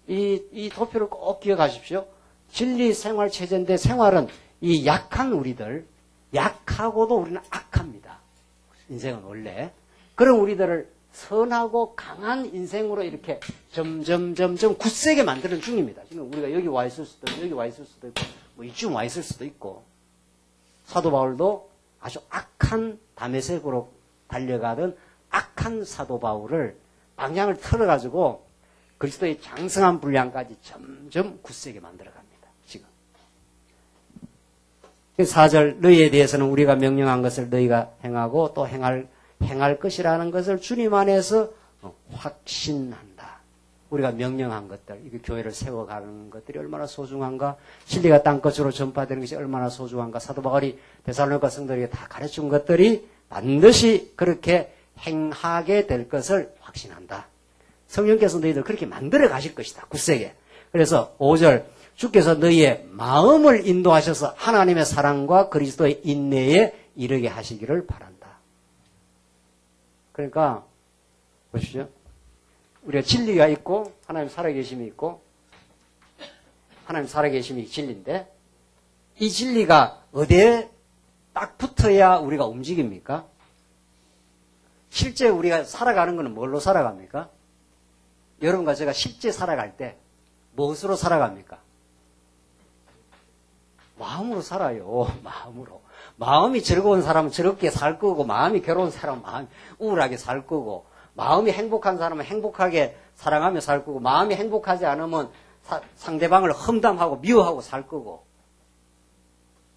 이 도표를 꼭 기억하십시오. 진리 생활 체제인데 생활은 이 약한 우리들, 약하고도 우리는 악합니다. 인생은 원래. 그런 우리들을 선하고 강한 인생으로 이렇게 점점 굳세게 만드는 중입니다. 지금 우리가 여기 와 있을 수도 있고, 여기 와 있을 수도 있고, 뭐 이쯤 와 있을 수도 있고. 사도 바울도 아주 악한 다메섹으로 달려가던 악한 사도 바울을 방향을 틀어가지고 그리스도의 장성한 분량까지 점점 굳세게 만들어갑니다. 지금. 4절 너희에 대해서는 우리가 명령한 것을 너희가 행하고 또 행할 것이라는 것을 주님 안에서 확신한다. 우리가 명령한 것들, 이게 교회를 세워가는 것들이 얼마나 소중한가, 진리가 땅끝으로 전파되는 것이 얼마나 소중한가, 사도 바울이 데살로니가 성도에게 다 가르친 것들이 반드시 그렇게 행하게 될 것을 확신한다. 성령께서 너희들 그렇게 만들어 가실 것이다. 굳세게. 그래서 5절 주께서 너희의 마음을 인도하셔서 하나님의 사랑과 그리스도의 인내에 이르게 하시기를 바란다. 그러니까 보십시오. 우리가 진리가 있고 하나님 살아계심이 있고 하나님 살아계심이 진리인데 이 진리가 어디에 딱 붙어야 우리가 움직입니까? 실제 우리가 살아가는 것은 뭘로 살아갑니까? 여러분과 제가 실제 살아갈 때 무엇으로 살아갑니까? 마음으로 살아요. 마음으로. 마음이 즐거운 사람은 즐겁게 살 거고, 마음이 괴로운 사람은 마음이 우울하게 살 거고, 마음이 행복한 사람은 행복하게 사랑하며 살 거고, 마음이 행복하지 않으면 상대방을 험담하고 미워하고 살 거고.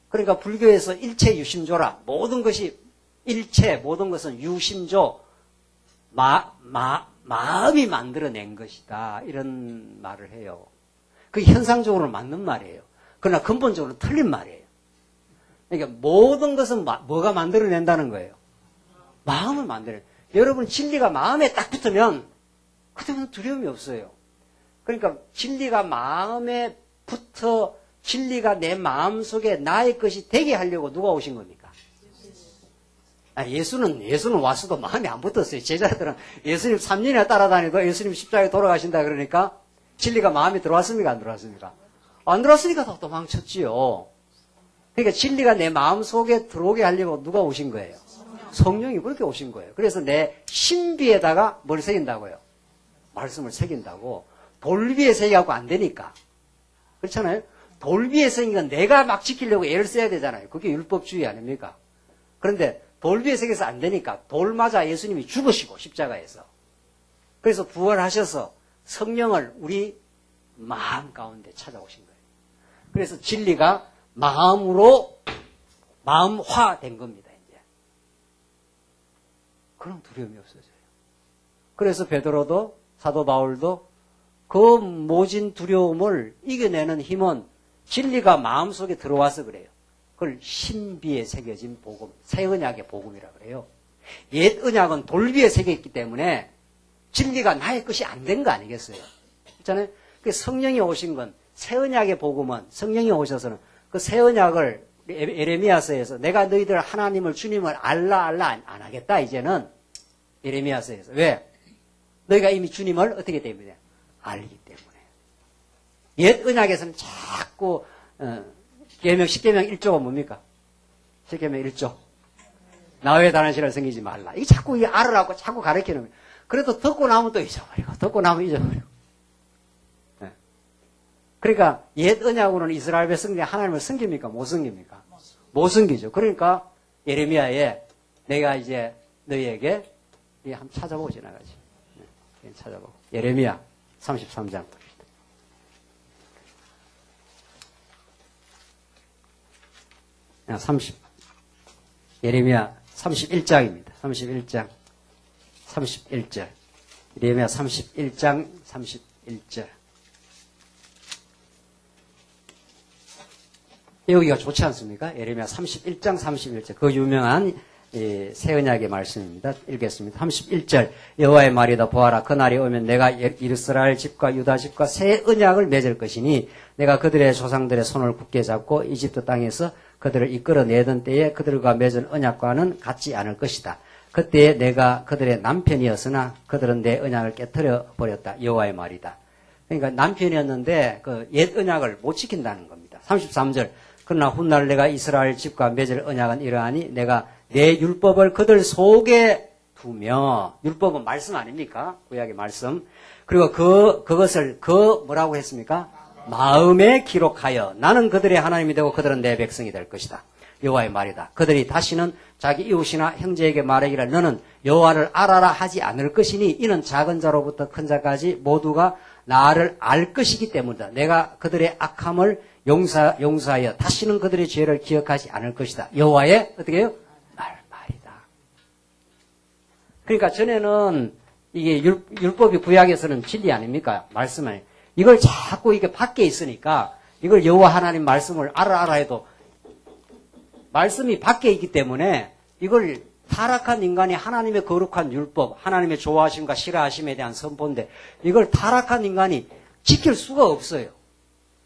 그러니까 불교에서 일체 유심조라. 모든 것이 일체, 모든 것은 유심조. 마음이 만들어낸 것이다. 이런 말을 해요. 그게 현상적으로는 맞는 말이에요. 그러나 근본적으로 틀린 말이에요. 그러니까 모든 것은 뭐가 만들어낸다는 거예요? 마음을 만들어내. 여러분 진리가 마음에 딱 붙으면 그때는 두려움이 없어요. 그러니까 진리가 마음에 붙어 진리가 내 마음속에 나의 것이 되게 하려고 누가 오신 겁니까? 예수는 왔어도 마음에 안 붙었어요. 제자들은 예수님 3년이나 따라다니도 예수님 십자가에 돌아가신다 그러니까 진리가 마음에 들어왔습니까? 안 들어왔습니까? 안 들어왔으니까 더 도망쳤지요. 그러니까 진리가 내 마음 속에 들어오게 하려고 누가 오신 거예요? 성령이 그렇게 오신 거예요. 그래서 내 신비에다가 뭘 새긴다고요? 말씀을 새긴다고. 돌 위에 새기갖고 안 되니까. 그렇잖아요? 돌 위에 새긴 건 내가 막 지키려고 애를 써야 되잖아요. 그게 율법주의 아닙니까? 그런데 돌 위에 새겨서 안 되니까 돌 맞아 예수님이 죽으시고 십자가에서. 그래서 부활하셔서 성령을 우리 마음 가운데 찾아오신 거예요. 그래서 진리가 마음화된 겁니다, 이제. 그럼 두려움이 없어져요. 그래서 베드로도, 사도 바울도 그 모진 두려움을 이겨내는 힘은 진리가 마음속에 들어와서 그래요. 그걸 신비에 새겨진 복음, 새 언약의 복음이라고 그래요. 옛 언약은 돌 위에 새겼기 때문에 진리가 나의 것이 안 된 거 아니겠어요? 그렇잖아요? 성령이 오신 건, 새 언약의 복음은 성령이 오셔서는 그 새 언약을 에레미야서에서 내가 너희들 하나님을 주님을 알라 안 하겠다 이제는 에레미야서에서. 왜? 너희가 이미 주님을 어떻게 때문에? 알기 때문에. 옛 언약에서는 자꾸 계명 10계명 1조가 뭡니까? 10계명 1조. 나 외에 다른 신을 섬기지 말라. 이게 자꾸 이게 알으라고 자꾸 가르치는 거예요. 그래도 듣고 나면 또 잊어버리고, 듣고 나면 잊어버리고. 네. 그러니까 옛 언약으로는 이스라엘 백성들이 하나님을 섬깁니까? 못 섬깁니까? 못 섬기죠. 그러니까 예레미야에 내가 이제 너희에게 한번 찾아보고 지나가지. 네. 찾아보고. 예레미야 33장. 예레미야 31장입니다. 31장 31절. 예레미야 31장 31절. 여기가 좋지 않습니까? 예레미야 31장 31절. 그 유명한 새 언약의 말씀입니다. 읽겠습니다. 31절. 여호와의 말이다. 보아라. 그날이 오면 내가 이스라엘 집과 유다 집과 새 언약을 맺을 것이니 내가 그들의 조상들의 손을 굳게 잡고 이집트 땅에서 그들을 이끌어내던 때에 그들과 맺은 언약과는 같지 않을 것이다. 그때에 내가 그들의 남편이었으나 그들은 내 언약을 깨뜨려 버렸다. 여호와의 말이다. 그러니까 남편이었는데 그 옛 언약을 못 지킨다는 겁니다. 33절. 그러나 훗날 내가 이스라엘 집과 맺을 언약은 이러하니 내가 내 율법을 그들 속에 두며, 율법은 말씀 아닙니까? 구약의 말씀. 그리고 그것을 뭐라고 했습니까? 마음에 기록하여 나는 그들의 하나님이 되고 그들은 내 백성이 될 것이다. 여호와의 말이다. 그들이 다시는 자기 이웃이나 형제에게 말하기를 너는 여호와를 알아라 하지 않을 것이니 이는 작은 자로부터 큰 자까지 모두가 나를 알 것이기 때문이다. 내가 그들의 악함을 용서하여 다시는 그들의 죄를 기억하지 않을 것이다. 여호와의 어떻게 해요? 말이다. 그러니까 전에는 이게 율법이 구약에서는 진리 아닙니까? 말씀을. 이걸 자꾸 이게 밖에 있으니까 이걸 여호와 하나님 말씀을 알아 해도 말씀이 밖에 있기 때문에 이걸 타락한 인간이 하나님의 거룩한 율법, 하나님의 좋아하심과 싫어하심에 대한 선포인데 이걸 타락한 인간이 지킬 수가 없어요.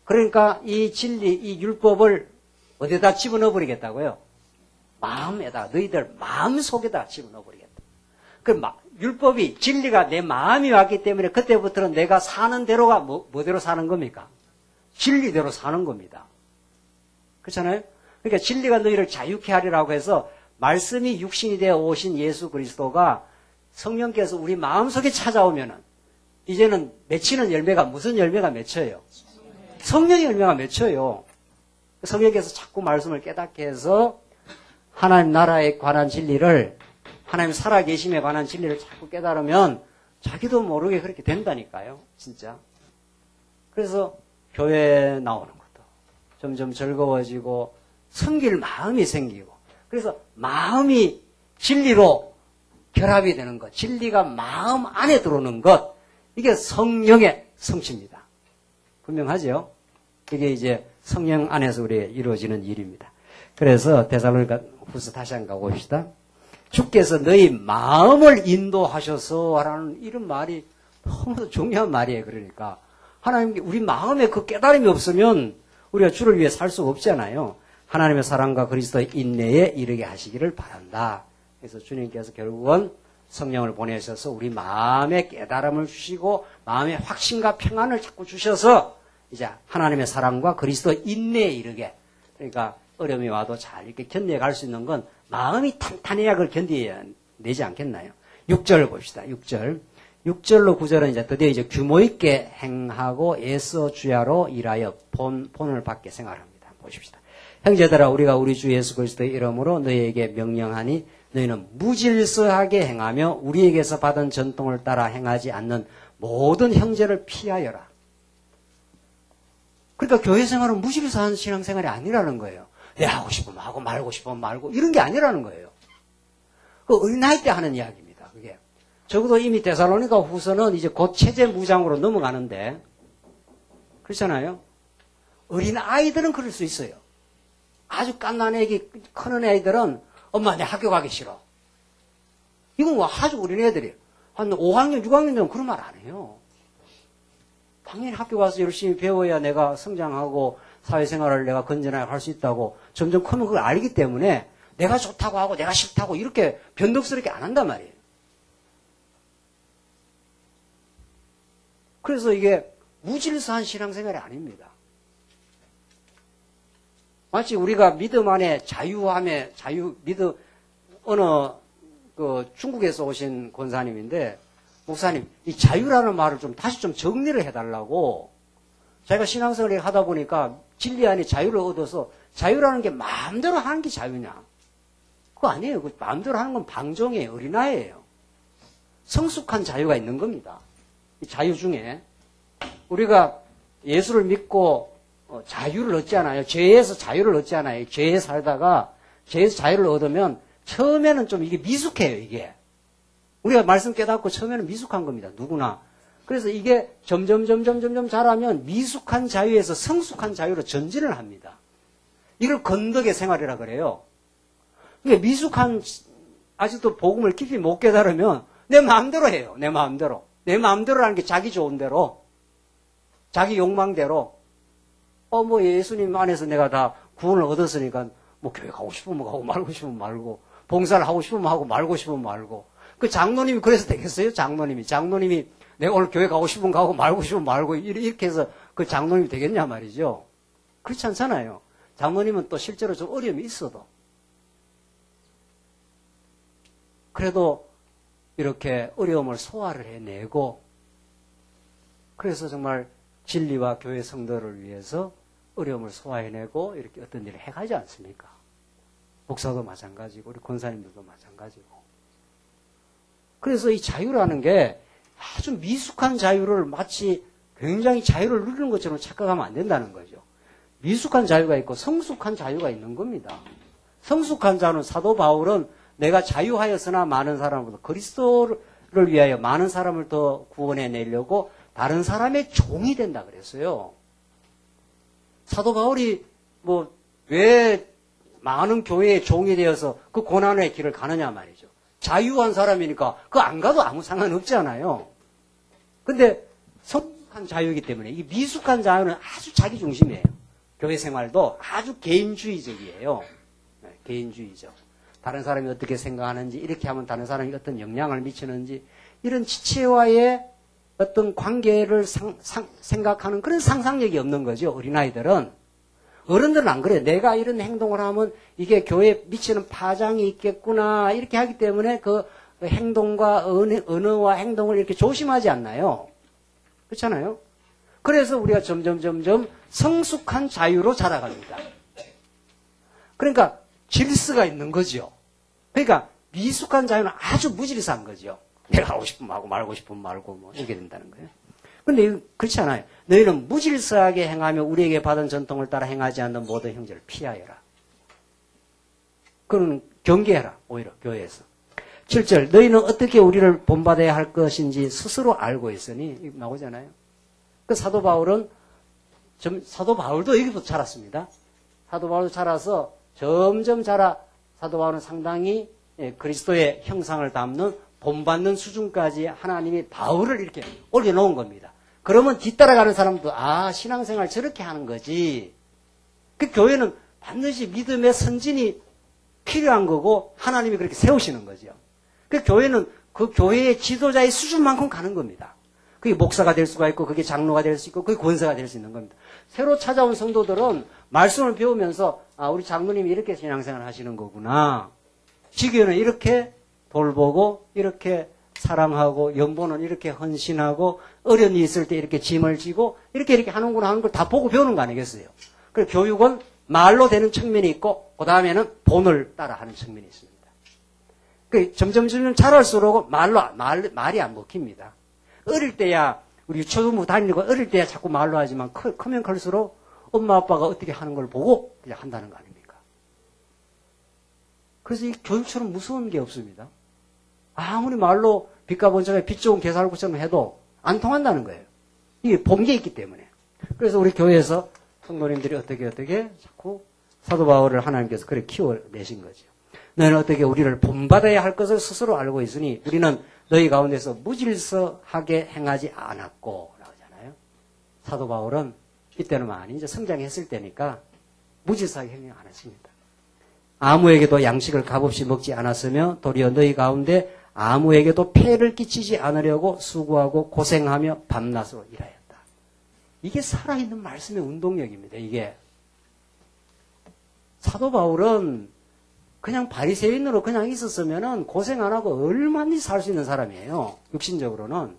그러니까 이 진리, 이 율법을 어디다 집어넣어 버리겠다고요? 마음에다, 너희들 마음 속에다 집어넣어 버리겠다. 그 율법이, 진리가 내 마음이 왔기 때문에 그때부터는 내가 사는 대로가 뭐대로 사는 겁니까? 진리대로 사는 겁니다. 그렇잖아요? 그러니까 진리가 너희를 자유케 하리라고 해서 말씀이 육신이 되어 오신 예수 그리스도가 성령께서 우리 마음속에 찾아오면은 이제는 맺히는 열매가 무슨 열매가 맺혀요? 성령의 열매가 맺혀요. 성령께서 자꾸 말씀을 깨닫게 해서 하나님 나라에 관한 진리를, 하나님 살아계심에 관한 진리를 자꾸 깨달으면 자기도 모르게 그렇게 된다니까요. 진짜. 그래서 교회에 나오는 것도 점점 즐거워지고 섬길 마음이 생기고, 그래서 마음이 진리로 결합이 되는 것, 진리가 마음 안에 들어오는 것, 이게 성령의 성취입니다. 분명하죠? 이게 이제 성령 안에서 우리에 이루어지는 일입니다. 그래서 데살로니가 후서 다시 한번 가봅시다. 주께서 너희 마음을 인도하셔서 라는 이런 말이 너무 중요한 말이에요. 그러니까 하나님, 우리 마음에 그 깨달음이 없으면 우리가 주를 위해 살 수가 없잖아요. 하나님의 사랑과 그리스도의 인내에 이르게 하시기를 바란다. 그래서 주님께서 결국은 성령을 보내셔서 우리 마음에 깨달음을 주시고 마음의 확신과 평안을 자꾸 주셔서 이제 하나님의 사랑과 그리스도의 인내에 이르게, 그러니까 어려움이 와도 잘 이렇게 견뎌갈 수 있는 건 마음이 탄탄해야 그걸 견뎌야 되지 않겠나요? 6절 봅시다. 6절. 6절로 9절은 이제 드디어 이제 규모 있게 행하고 애써 주야로 일하여 본을 받게 생활합니다. 보십시다. 형제들아, 우리가 우리 주 예수 그리스도의 이름으로 너희에게 명령하니 너희는 무질서하게 행하며 우리에게서 받은 전통을 따라 행하지 않는 모든 형제를 피하여라. 그러니까 교회 생활은 무질서한 신앙생활이 아니라는 거예요. 내 하고 싶으면 하고 말고 싶으면 말고 이런 게 아니라는 거예요. 그 어린아이 때 하는 이야기입니다. 그게. 적어도 이미 데살로니가 후서는 이제 곧 체제 무장으로 넘어가는데, 그렇잖아요. 어린아이들은 그럴 수 있어요. 아주 갓난 애기, 크는 애들은 엄마 내 학교 가기 싫어. 이건 뭐 아주 어린애들이에요. 한 5학년, 6학년 되면 그런 말 안 해요. 당연히 학교 가서 열심히 배워야 내가 성장하고 사회생활을 내가 건전하게 할 수 있다고 점점 크면 그걸 알기 때문에 내가 좋다고 하고 내가 싫다고 이렇게 변덕스럽게 안 한단 말이에요. 그래서 이게 무질서한 신앙생활이 아닙니다. 마치 우리가 믿음 안에 어느 중국에서 오신 권사님인데, 목사님, 이 자유라는 말을 다시 정리를 해달라고. 자기가 신앙생활을 하다 보니까 진리 안에 자유를 얻어서 자유라는 게 마음대로 하는 게 자유냐? 그거 아니에요. 그 마음대로 하는 건 방종이에요. 어린아이예요. 성숙한 자유가 있는 겁니다. 이 자유 중에 우리가 예수를 믿고 자유를 얻지 않아요. 죄에서 자유를 얻지 않아요. 죄에 살다가 죄에서 자유를 얻으면 처음에는 좀 이게 미숙해요, 이게. 우리가 말씀 깨닫고 처음에는 미숙한 겁니다. 누구나. 그래서 이게 점점 자라면 미숙한 자유에서 성숙한 자유로 전진을 합니다. 이걸 건덕의 생활이라 그래요. 그러니까 미숙한, 아직도 복음을 깊이 못 깨달으면 내 마음대로 해요. 내 마음대로. 내 마음대로라는 게 자기 좋은 대로, 자기 욕망대로. 뭐 예수님 안에서 내가 다 구원을 얻었으니까 뭐 교회 가고 싶으면 가고 말고 싶으면 말고, 봉사를 하고 싶으면 하고 말고 싶으면 말고. 그 장로님이 그래서 되겠어요? 장로님이 내가 오늘 교회 가고 싶으면 가고 말고 싶으면 말고 이렇게 해서 그 장로님이 되겠냐 말이죠. 그렇지 않잖아요. 장로님은 또 실제로 좀 어려움이 있어도. 그래도 이렇게 어려움을 소화를 해내고, 그래서 정말 진리와 교회 성도를 위해서 어려움을 소화해내고 이렇게 어떤 일을 해가지 않습니까? 목사도 마찬가지고 우리 권사님들도 마찬가지고. 그래서 이 자유라는 게 아주 미숙한 자유를 마치 굉장히 자유를 누리는 것처럼 착각하면 안 된다는 거죠. 미숙한 자유가 있고 성숙한 자유가 있는 겁니다. 성숙한 자는 사도 바울은 내가 자유하였으나 많은 사람보다 그리스도를 위하여 많은 사람을 더 구원해 내려고 다른 사람의 종이 된다 그랬어요. 사도 바울이 왜 많은 교회의 종이 되어서 그 고난의 길을 가느냐 말이죠. 자유한 사람이니까 그거 안 가도 아무 상관없잖아요. 근데 성숙한 자유이기 때문에 이 미숙한 자유는 아주 자기 중심이에요. 교회 생활도 아주 개인주의적이에요. 네, 개인주의적. 다른 사람이 어떻게 생각하는지, 이렇게 하면 다른 사람이 어떤 영향을 미치는지, 이런 지체와의 어떤 관계를 생각하는 그런 상상력이 없는 거죠. 어린아이들은. 어른들은 안 그래요. 내가 이런 행동을 하면 이게 교회에 미치는 파장이 있겠구나. 이렇게 하기 때문에 그 행동과 언어와 행동을 이렇게 조심하지 않나요? 그렇잖아요? 그래서 우리가 점점 성숙한 자유로 자라갑니다. 그러니까 질서가 있는 거죠. 그러니까 미숙한 자유는 아주 무질서한 거죠. 내가 하고 싶으면 하고 말고 싶으면 말고 이렇게 된다는 거예요. 근데 그렇지 않아요. 너희는 무질서하게 행하며 우리에게 받은 전통을 따라 행하지 않는 모든 형제를 피하여라. 그는 경계해라. 오히려 교회에서. 7절 너희는 어떻게 우리를 본받아야 할 것인지 스스로 알고 있으니 이거 나오잖아요. 그 사도 바울도 여기부터 자랐습니다. 사도 바울도 자라서 점점 사도 바울은 상당히 그리스도의 형상을 담는 본받는 수준까지 하나님이 바울을 이렇게 올려놓은 겁니다. 그러면 뒤따라가는 사람도 신앙생활 저렇게 하는 거지. 그 교회는 반드시 믿음의 선진이 필요한 거고 하나님이 그렇게 세우시는 거죠. 그 교회는 그 교회의 지도자의 수준만큼 가는 겁니다. 그게 목사가 될 수가 있고 그게 장로가 될 수 있고 그게 권사가 될 수 있는 겁니다. 새로 찾아온 성도들은 말씀을 배우면서 우리 장로님이 이렇게 신앙생활 하시는 거구나. 지교는 이렇게 돌보고 이렇게 사랑하고 연보는 이렇게 헌신하고 어려운 일이 있을 때 이렇게 짐을 지고 이렇게 하는구나 하는 걸 다 보고 배우는 거 아니겠어요? 그래서 교육은 말로 되는 측면이 있고 그 다음에는 본을 따라 하는 측면이 있습니다. 점점 자랄수록 말이 안 먹힙니다. 어릴 때야 우리 초등부 다니고 어릴 때야 자꾸 말로 하지만 크면 클수록 엄마 아빠가 어떻게 하는 걸 보고 그냥 한다는 거 아닙니까? 그래서 이 교육처럼 무서운 게 없습니다. 아무리 말로 빛과 본성에 빛 좋은 개살구처럼 해도 안 통한다는 거예요. 이게 본 게 있기 때문에. 그래서 우리 교회에서 성도님들이 어떻게 자꾸 사도 바울을 하나님께서 그렇게 키워내신 거죠. 너희는 어떻게 우리를 본받아야 할 것을 스스로 알고 있으니 우리는 너희 가운데서 무질서하게 행하지 않았고 나오잖아요. 사도 바울은 이때는 많이 이제 성장했을 때니까 무질서하게 행위 안 했습니다. 아무에게도 양식을 값없이 먹지 않았으며 도리어 너희 가운데 아무에게도 폐를 끼치지 않으려고 수고하고 고생하며 밤낮으로 일하였다. 이게 살아있는 말씀의 운동력입니다. 이게 사도 바울은 그냥 바리새인으로 그냥 있었으면은 고생 안 하고 얼마든지 살 수 있는 사람이에요. 육신적으로는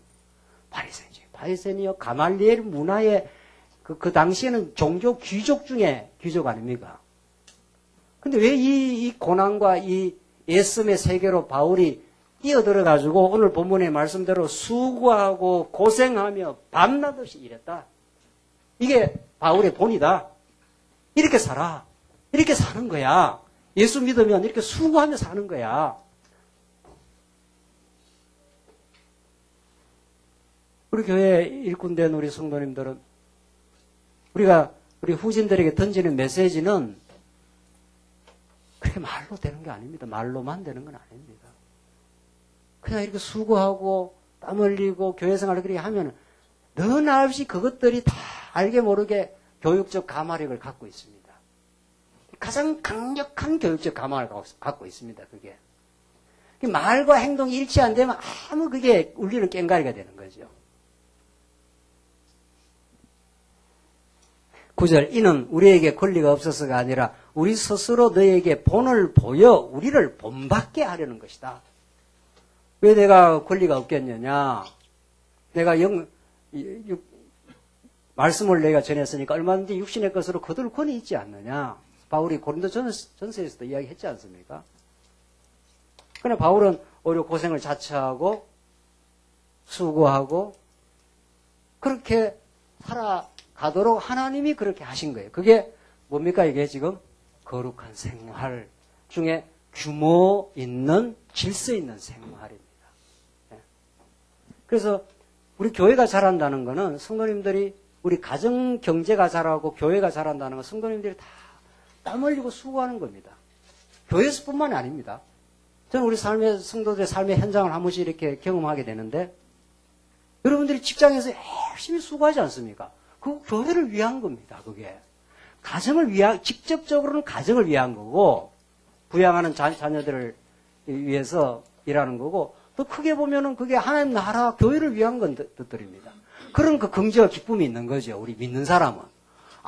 바리새인이요. 가말리엘 문화의 그 당시에는 종교 귀족 중에 귀족 아닙니까? 근데 왜 이 고난과 이 예수의 세계로 바울이 뛰어들어가지고 오늘 본문의 말씀대로 수고하고 고생하며 밤낮 없이 일했다. 이게 바울의 본이다. 이렇게 살아. 이렇게 사는 거야. 예수 믿으면 이렇게 수고하며 사는 거야. 우리 교회 일꾼된 우리 성도님들은 우리 후진들에게 던지는 메시지는 그렇게 말로 되는 게 아닙니다. 말로만 되는 건 아닙니다. 그냥 이렇게 수고하고 땀 흘리고 교회 생활을 그렇게 하면 너나 없이 그것들이 다 알게 모르게 교육적 감화력을 갖고 있습니다. 가장 강력한 교육적 감화를 갖고 있습니다. 그게. 말과 행동이 일치 안 되면 아무 그게 울리는 깽가리가 되는 거죠. 9절, 이는 우리에게 권리가 없어서가 아니라 우리 스스로 너에게 본을 보여 우리를 본받게 하려는 것이다. 왜 내가 권리가 없겠느냐? 내가 말씀을 내가 전했으니까 얼마든지 육신의 것으로 거둘 권이 있지 않느냐? 바울이 고린도 전서에서도 이야기했지 않습니까? 그러나 바울은 오히려 고생을 자처하고 수고하고 그렇게 살아가도록 하나님이 그렇게 하신 거예요. 그게 뭡니까? 이게 지금 거룩한 생활 중에 규모 있는 질서 있는 생활입니다. 그래서 우리 교회가 잘한다는 것은 성도님들이 우리 가정 경제가 잘하고 교회가 잘한다는 건 성도님들이 다 땀 흘리고 수고하는 겁니다. 교회에서뿐만이 아닙니다. 저는 우리 성도들의 삶의 현장을 한 번씩 이렇게 경험하게 되는데 여러분들이 직장에서 열심히 수고하지 않습니까? 그거 교회를 위한 겁니다. 그게 직접적으로는 가정을 위한 거고 부양하는 자녀들을 위해서 일하는 거고 또 크게 보면은 그게 하나님 나라 교회를 위한 것들입니다. 그런 그 긍지와 기쁨이 있는 거죠. 우리 믿는 사람은.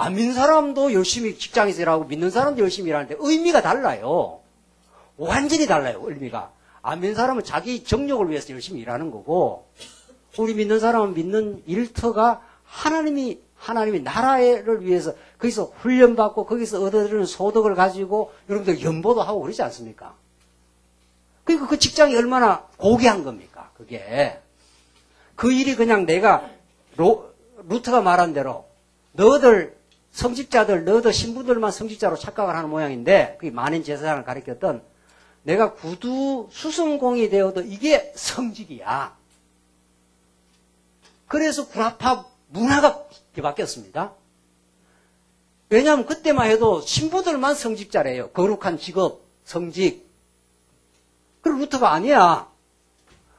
안 믿는 사람도 열심히 직장에서 일하고 믿는 사람도 열심히 일하는데 의미가 달라요. 완전히 달라요. 의미가. 안 믿는 사람은 자기 정욕을 위해서 열심히 일하는 거고 우리 믿는 사람은 믿는 일터가 하나님이 나라를 위해서 거기서 훈련받고 거기서 얻어들이는 소득을 가지고 여러분들 연보도 하고 그러지 않습니까? 그러니까 그 직장이 얼마나 고귀한 겁니까? 그게. 그 일이 그냥 내가 루트가 말한 대로 너희들 신부들만 성직자로 착각을 하는 모양인데 그게 만인 제사장을 가리켰던 내가 구두 수성공이 되어도 이게 성직이야. 그래서 구라파 문화가 바뀌었습니다. 왜냐하면 그때만 해도 신부들만 성직자래요. 거룩한 직업, 성직. 그리고 루터가 아니야.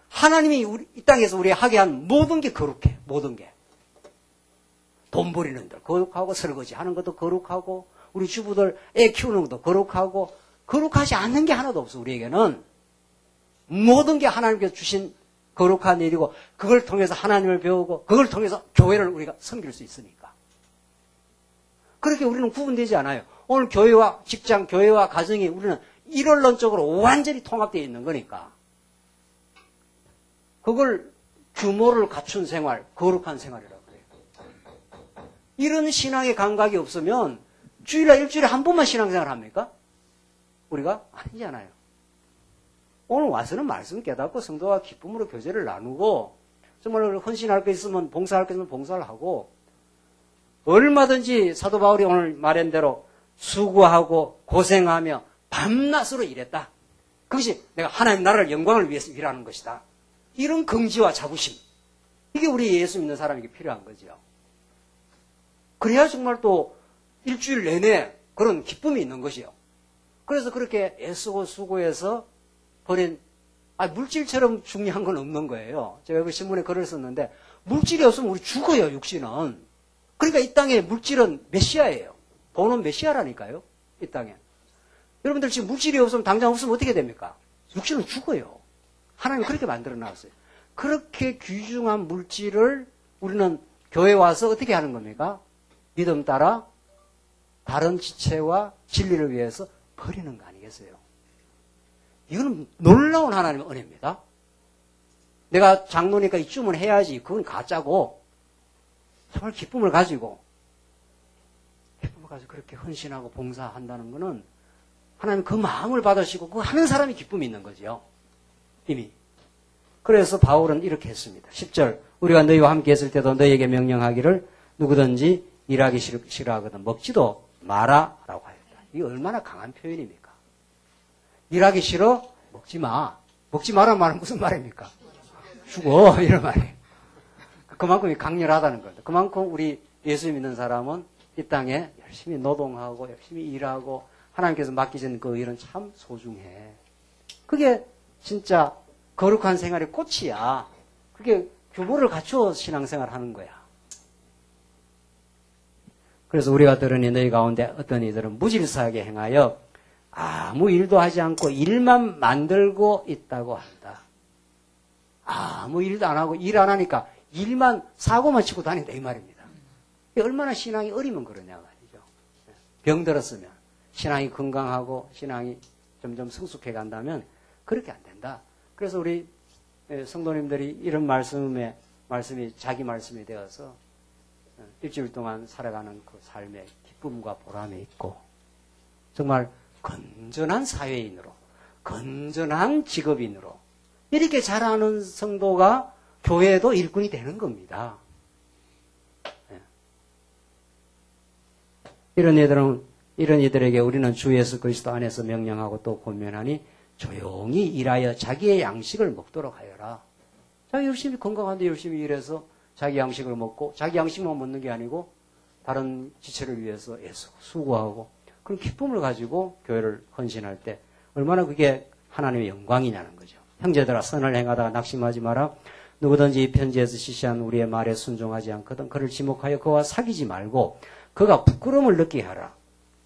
하나님이 이 땅에서 우리 하게 한 모든 게 거룩해. 모든 게. 돈 버리는 들 거룩하고 설거지 하는 것도 거룩하고 우리 주부들 애 키우는 것도 거룩하고 거룩하지 않는 게 하나도 없어. 우리에게는. 모든 게 하나님께서 주신 거룩한 일이고 그걸 통해서 하나님을 배우고 그걸 통해서 교회를 우리가 섬길 수 있으니까. 그렇게 우리는 구분되지 않아요. 오늘 교회와 직장, 교회와 가정이 우리는 일원론적으로 완전히 통합되어 있는 거니까. 그걸 규모를 갖춘 생활, 거룩한 생활이라고 그래요. 이런 신앙의 감각이 없으면 일주일에 한 번만 신앙생활 합니까? 우리가? 아니잖아요. 오늘 와서는 말씀 깨닫고 성도와 기쁨으로 교제를 나누고 정말 헌신할 거 있으면 봉사할 거 있으면 봉사를 하고 얼마든지 사도 바울이 오늘 말한 대로 수고하고 고생하며 밤낮으로 일했다. 그것이 내가 하나님 나라를 영광을 위해서 일하는 것이다. 이런 긍지와 자부심. 이게 우리 예수 믿는 사람에게 필요한 거죠. 그래야 정말 또 일주일 내내 그런 기쁨이 있는 것이요. 그래서 그렇게 애쓰고 수고해서 버린, 물질처럼 중요한 건 없는 거예요. 제가 그 신문에 글을 썼는데, 물질이 없으면 우리 죽어요, 육신은. 그러니까 이 땅에 물질은 메시아예요. 돈은 메시아라니까요, 이 땅에. 여러분들 지금 물질이 없으면 당장 없으면 어떻게 됩니까? 육신은 죽어요. 하나님이 그렇게 만들어 놨어요. 그렇게 귀중한 물질을 우리는 교회 와서 어떻게 하는 겁니까? 믿음 따라 다른 지체와 진리를 위해서 버리는 거 아니겠어요? 이거는 놀라운 하나님의 은혜입니다. 내가 장로니까 이쯤은 해야지. 그건 가짜고 정말 기쁨을 가지고 그렇게 헌신하고 봉사한다는 것은 하나님 그 마음을 받으시고 그 하는 사람이 기쁨이 있는 거죠. 이미. 그래서 바울은 이렇게 했습니다. 10절 우리가 너희와 함께 했을 때도 너희에게 명령하기를 누구든지 일하기 싫어하거든 먹지도 마라라고 하였다. 이게 얼마나 강한 표현입니까? 일하기 싫어? 먹지 마. 먹지 마라 말은 무슨 말입니까? 죽어 이런 말이에요. 그만큼 강렬하다는 겁니다. 그만큼 우리 예수 믿는 사람은 이 땅에 열심히 노동하고 열심히 일하고 하나님께서 맡기신 그 일은 참 소중해. 그게 진짜 거룩한 생활의 꽃이야. 그게 규모를 갖추어 신앙생활 하는 거야. 그래서 우리가 들으니 너희 가운데 어떤 이들은 무질서하게 행하여 아무 일도 하지 않고 일만 만들고 있다고 한다. 아무 일도 안 하고 일 안 하니까 일만 사고만 치고 다닌다 이 말입니다. 얼마나 신앙이 어리면 그러냐 말이죠. 병 들었으면 신앙이 건강하고 신앙이 점점 성숙해 간다면 그렇게 안 된다. 그래서 우리 성도님들이 이런 말씀이 자기 말씀이 되어서 일주일 동안 살아가는 그 삶의 기쁨과 보람이 있고 정말 건전한 사회인으로 건전한 직업인으로 이렇게 자라는 성도가 교회도 일꾼이 되는 겁니다. 이런 이들에게 우리는 주 예수 그리스도 안에서 명령하고 또 권면하니 조용히 일하여 자기의 양식을 먹도록 하여라. 자기 열심히 건강한데 열심히 일해서 자기 양식을 먹고 자기 양식만 먹는 게 아니고 다른 지체를 위해서 애쓰고 수고하고 그런 기쁨을 가지고 교회를 헌신할 때 얼마나 그게 하나님의 영광이냐는 거죠. 형제들아 선을 행하다가 낙심하지 마라. 누구든지 이 편지에서 지시한 우리의 말에 순종하지 않거든 그를 지목하여 그와 사귀지 말고 그가 부끄러움을 느끼게 하라.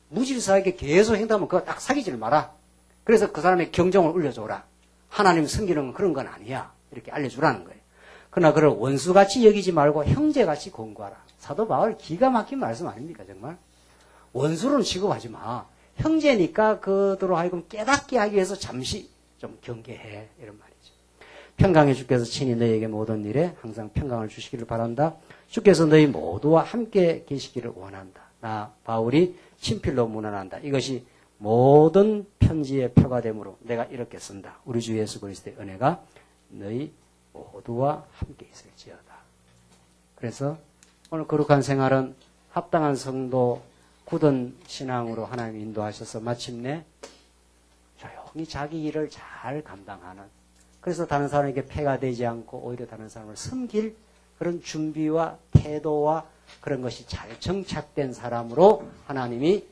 무질서하게 계속 행동하면 그거 딱 사귀지를 마라. 그래서 그 사람의 경종을 울려줘라. 하나님 섬기는 건 그런 건 아니야. 이렇게 알려주라는 거예요. 그러나 그를 원수같이 여기지 말고 형제같이 권고하라. 사도 바울 기가 막힌 말씀 아닙니까 정말? 원수로는 취급하지 마. 형제니까 그들로 하여금 깨닫게 하기 위해서 잠시 좀 경계해. 이런 말이죠. 평강의 주께서 친히 너희에게 모든 일에 항상 평강을 주시기를 바란다. 주께서 너희 모두와 함께 계시기를 원한다. 나 바울이 친필로 문안한다. 이것이 모든 편지의 표가 되므로 내가 이렇게 쓴다. 우리 주 예수 그리스도의 은혜가 너희 모두와 함께 있을지어다. 그래서 오늘 거룩한 생활은 합당한 성도 굳은 신앙으로 하나님 인도하셔서 마침내 조용히 자기 일을 잘 감당하는 그래서 다른 사람에게 폐가 되지 않고 오히려 다른 사람을 섬길 그런 준비와 태도와 그런 것이 잘 정착된 사람으로 하나님이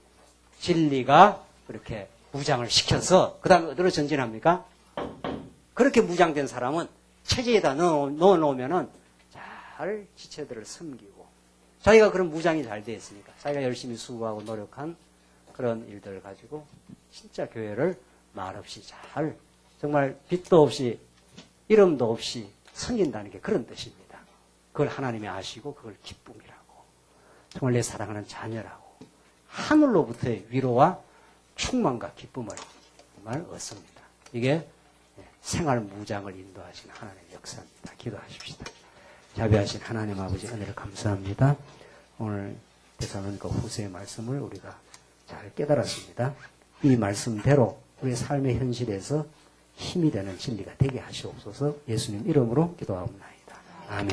진리가 그렇게 무장을 시켜서 그 다음에 어디로 전진합니까? 그렇게 무장된 사람은 체제에다 넣어놓으면은 잘 지체들을 섬기고 자기가 그런 무장이 잘 되어 있으니까 자기가 열심히 수고하고 노력한 그런 일들을 가지고 진짜 교회를 말없이 잘 정말 빛도 없이 이름도 없이 섬긴다는 게 그런 뜻입니다. 그걸 하나님이 아시고 그걸 기쁨이라고 정말 내 사랑하는 자녀라고 하늘로부터의 위로와 충만과 기쁨을 정말 얻습니다. 이게 생활 무장을 인도하시는 하나님의 역사입니다. 기도하십시다. 자비하신 하나님 아버지 은혜를 감사합니다. 오늘 데살로니가 후서의 말씀을 우리가 잘 깨달았습니다. 이 말씀대로 우리의 삶의 현실에서 힘이 되는 진리가 되게 하시옵소서. 예수님 이름으로 기도하옵나이다. 아멘.